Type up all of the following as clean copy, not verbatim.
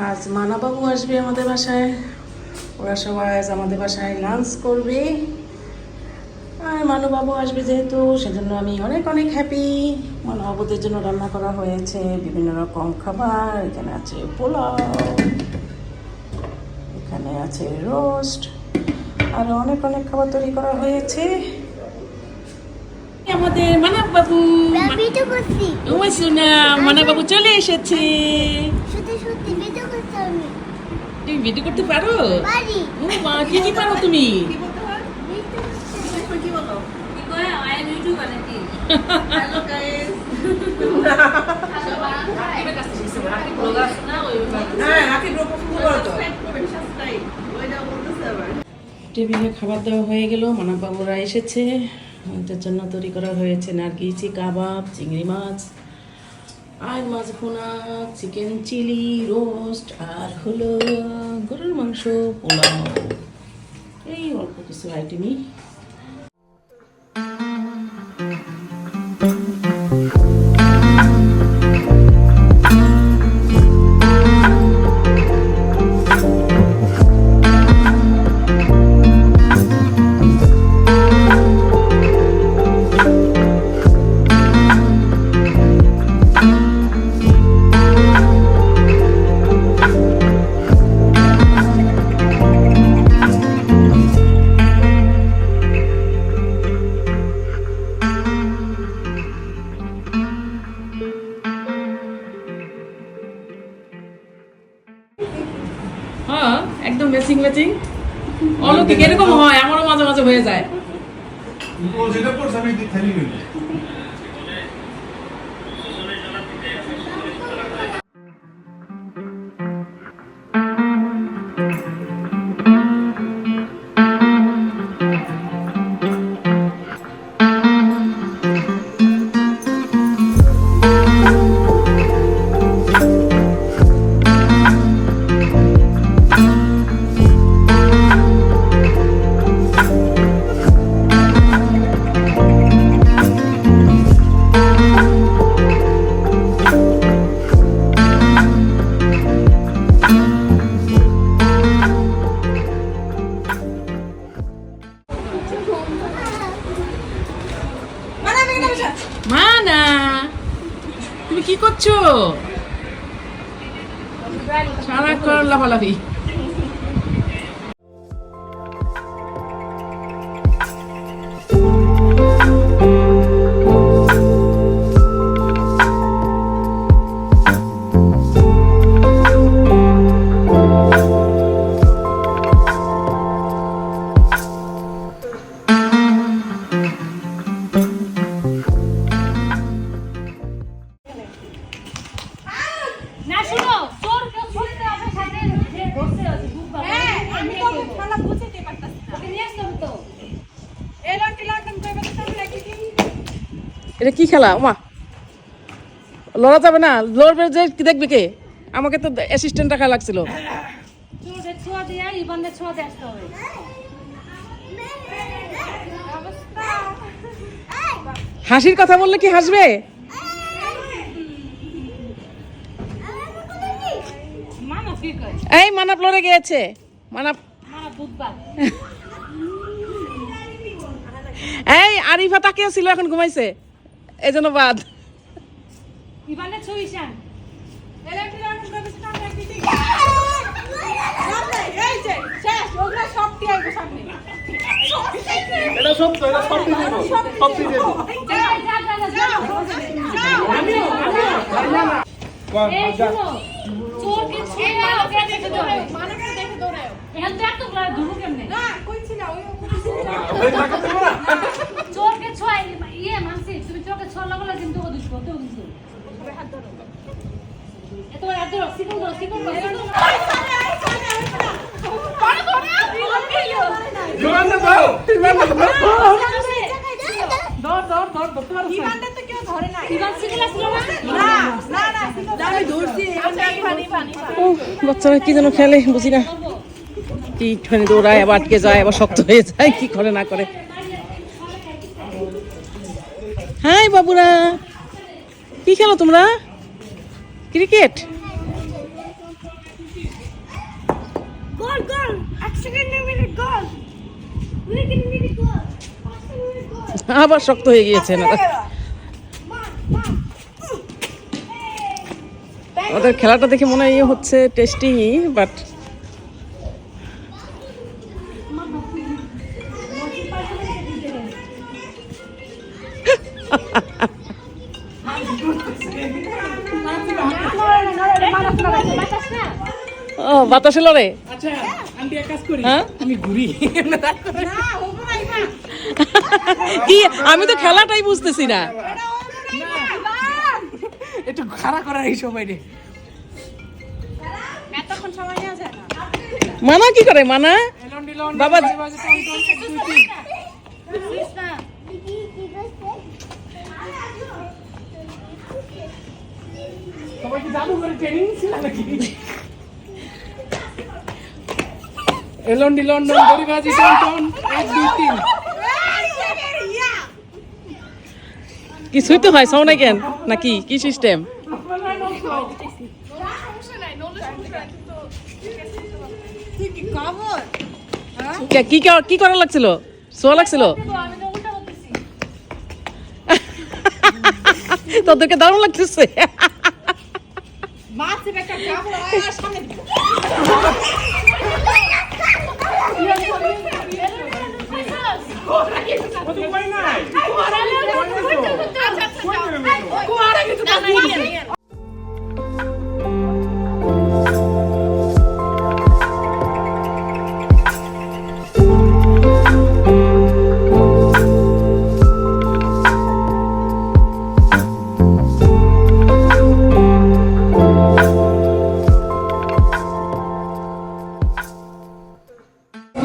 আজ মানাবাবু আসবে আমাদের বাসায়। ওরা সবাই আজ আমাদের বাসায় লাঞ্চ করবে। আর মানবাবু আসবে যেহেতু, সেজন্য আমি অনেক অনেক হ্যাপি। মানবাবুদের জন্য রান্না করা হয়েছে বিভিন্ন রকম খাবার। এখানে আছে পোলাও, এখানে আছে রোস্ট, আর অনেক অনেক খাবার তৈরি করা হয়েছে। আমাদের মানবাবু মানবাবু চলে এসেছে। তুমি ভিডিও করতে পারো? কি কি পারো তুমি? টেবিলে খাবার দেওয়া হয়ে গেল। মানববাবুরা এসেছে, ওদের জন্য তৈরি করা হয়েছে নারগিসি কাবাব, চিংড়ি মাছ, আর মাছ ভুনা, চিকেন চিলি, রোস্ট, আর হলো গরুর মাংস, পোলাও, এই অল্প কিছু আইটেমই। হ্যাঁ, একদম ম্যাচিং ম্যাচিং। অলৌকিক এরকম হয়, আমারও মাঝে মাঝে হয়ে যায়। মানা, তুমি কি করছো? সারাক্ষণ লাফালাফি। এটা কি খেলা? মা লড়া যাবে না, লড়বে যে দেখবে কে? আমাকে তো অ্যাসিস্ট্যান্ট রাখা লাগছিল। হাসির কথা বললে কি হাসবে? এই মানাপ লড়ে গিয়েছে। মানাপ এই আরিফা তাকিয়ে ছিল, এখন ঘুমাইছে, এই জন্য বাদ। বাচ্চারা কি যেন খেলে বুঝি না, কি দৌড়ায়, আবার আটকে যায়, আবার শক্ত হয়ে যায়, কি করে না করে। হাই বাবুরা, কি খেলো তোমরা? Cricket? Goal, goal. Second minute goal. Second minute goal. আবার শক্ত হয়ে গিয়েছে না ওদের খেলাটা দেখে মনে হয় হচ্ছে টেস্টিং বাট ও বাতাসে লড়ে আচ্ছা আন্টি এক কাজ করি হ্যাঁ আমি ঘুরি কি আমি তো খেলাটাই বুঝতেছি না একটু খাড়া করার এই সময় রে এতক্ষণ সময় নেওয়া যায় না। মানা কি করে মানা এলন ডিলন বাবা- বাজে টন টন 1 2 3 সবাই কি জাদু করে ট্রেনিং ছিল নাকি এলন ডিলন দড়িবাজি টন টন 1 2 3 কিছুই তো হয় সাউন্ড কেন নাকি কি সিস্টেম কি কি করা লাগছিল সোয়া লাগছিল তোদেরকে দারুণ লাগতেছে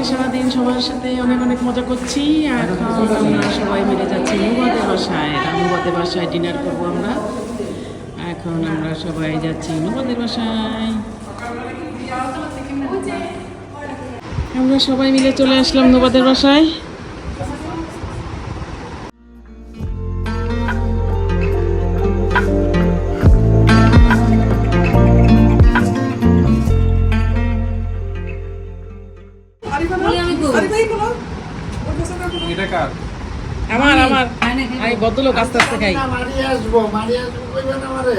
সারাদিন সবার সাথে অনেক অনেক মজা করছি এখন আমরা সবাই মিলে যাচ্ছি নুবাদের বাসায় নুবাদের বাসায় ডিনার করবো আমরা এখন আমরা সবাই যাচ্ছি নুবাদের বাসায় আমরা সবাই মিলে চলে আসলাম নুবাদের বাসায় আমার আমার আমি ভদ্রলোক আস্তে আস্তে খাই মারি আসবো কইবেন আমারে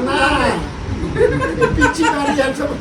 না পিছি মারি আসবো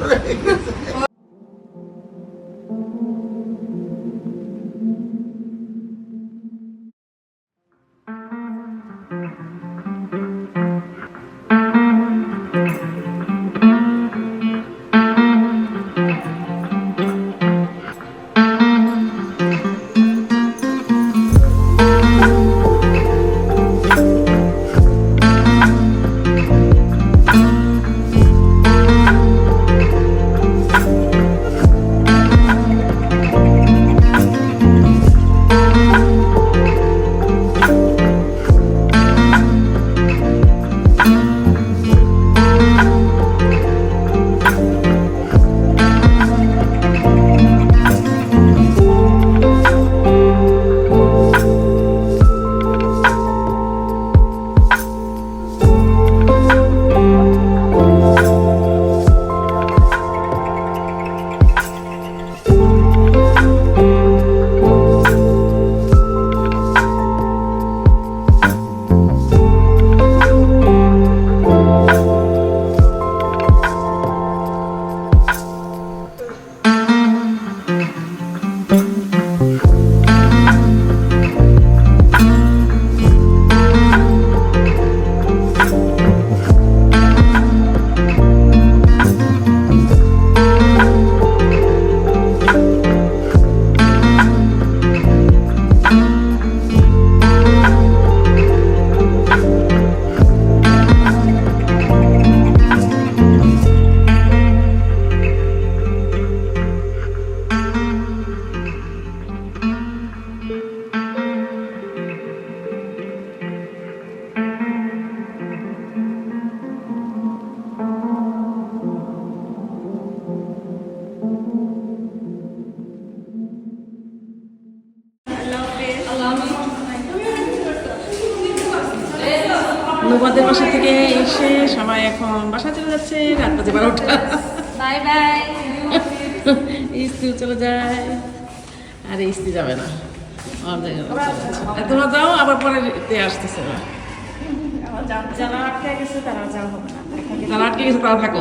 নুবাদের বাসা থেকে এসে সবাই এখন বাসা চলে যাচ্ছে রাত বাজে 12টা বাই বাই স্ত্রী চলে যায় আর স্ত্রী যাবে না আমার জায়গায় চলে যাচ্ছে। আর তোমরা যাও আবার পরে আসতেছে না যারা আটকে গেছে তারা যাওয়া হবে না যারা আটকে গেছে তারা থাকো